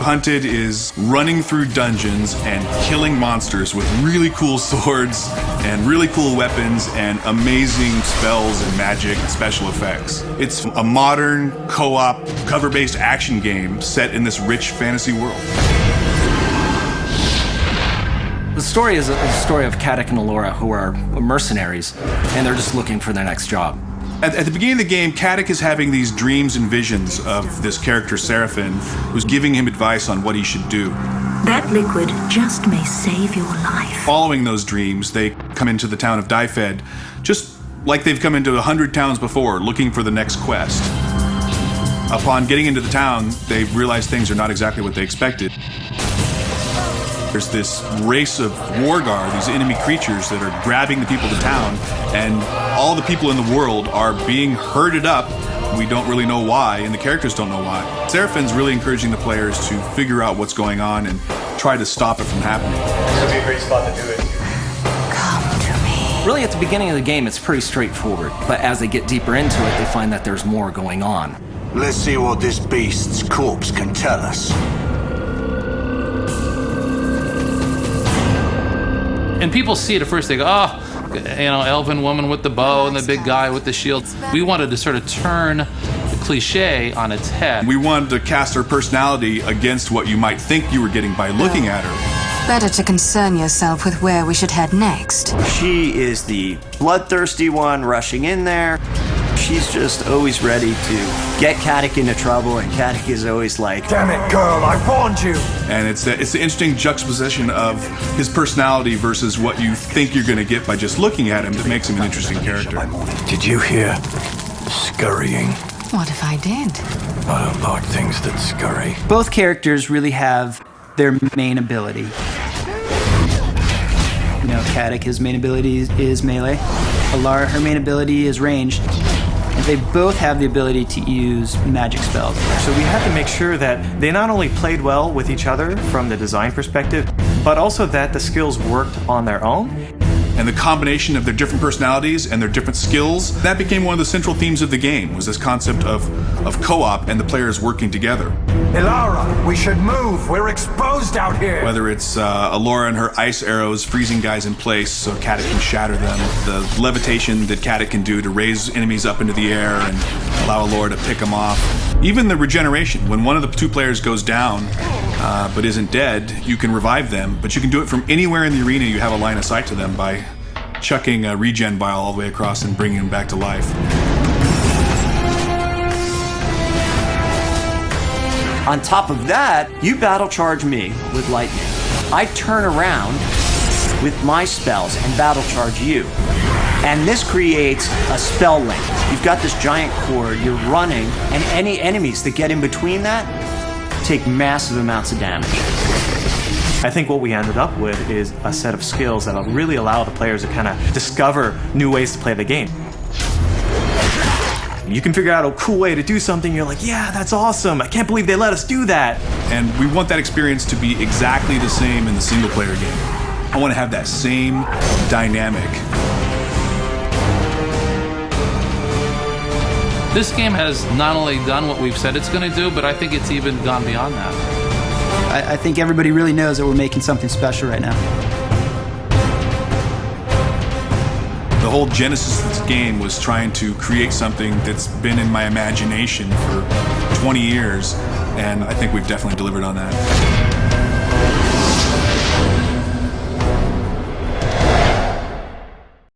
hunted is running through dungeons and killing monsters with really cool swords and really cool weapons and amazing spells and magic and special effects. It's a modern, co-op, cover-based action game set in this rich fantasy world. The story is a story of Caddick and Allura, who are mercenaries, and they're just looking for their next job. At the beginning of the game, Caddick is having these dreams and visions of this character, Seraphin, who's giving him advice on what he should do. That liquid just may save your life. Following those dreams, they come into the town of Dyfed, just like they've come into 100 towns before, looking for the next quest. Upon getting into the town, they realize things are not exactly what they expected. There's this race of Wargar, these enemy creatures that are grabbing the people of the town, and all the people in the world are being herded up. We don't really know why, and the characters don't know why. Seraphin's really encouraging the players to figure out what's going on and try to stop it from happening. This would be a great spot to do it. Come to me. Really, at the beginning of the game, it's pretty straightforward, but as they get deeper into it, they find that there's more going on. Let's see what this beast's corpse can tell us. And people see it at first, they go, oh, you know, elven woman with the bow and the big guy with the shield. We wanted to sort of turn the cliche on its head. We wanted to cast her personality against what you might think you were getting by looking at her. Better to concern yourself with where we should head next. She is the bloodthirsty one rushing in there. She's just always ready to get Caddick into trouble, and Caddick is always like, Damn it, girl, I warned you! And it's the interesting juxtaposition of his personality versus what you think you're going to get by just looking at him that makes him an interesting character. Did you hear scurrying? What if I did? I don't like things that scurry. Both characters really have their main ability. You know, Caddick, his main ability is melee. Allura, her main ability is ranged. And they both have the ability to use magic spells. So we had to make sure that they not only played well with each other from the design perspective, but also that the skills worked on their own. And the combination of their different personalities and their different skills, that became one of the central themes of the game, was this concept of co-op and the players working together. Allura, we should move. We're exposed out here. Whether it's Allura and her ice arrows freezing guys in place so Caddick can shatter them, the levitation that Caddick can do to raise enemies up into the air and allow Allura to pick them off. Even the regeneration, when one of the two players goes down but isn't dead, you can revive them, but you can do it from anywhere in the arena you have a line of sight to them by chucking a regen vial all the way across and bringing them back to life. on top of that, you battle charge me with lightning. I turn around with my spells and battle charge you. And this creates a spell link. You've got this giant cord, you're running, and any enemies that get in between that take massive amounts of damage. I think what we ended up with is a set of skills that'll really allow the players to kind of discover new ways to play the game. You can figure out a cool way to do something, you're like, yeah, that's awesome, I can't believe they let us do that. And we want that experience to be exactly the same in the single player game. I want to have that same dynamic. This game has not only done what we've said it's going to do, but I think it's even gone beyond that. I think everybody really knows that we're making something special right now. The whole genesis of this game was trying to create something that's been in my imagination for 20 years, and I think we've definitely delivered on that.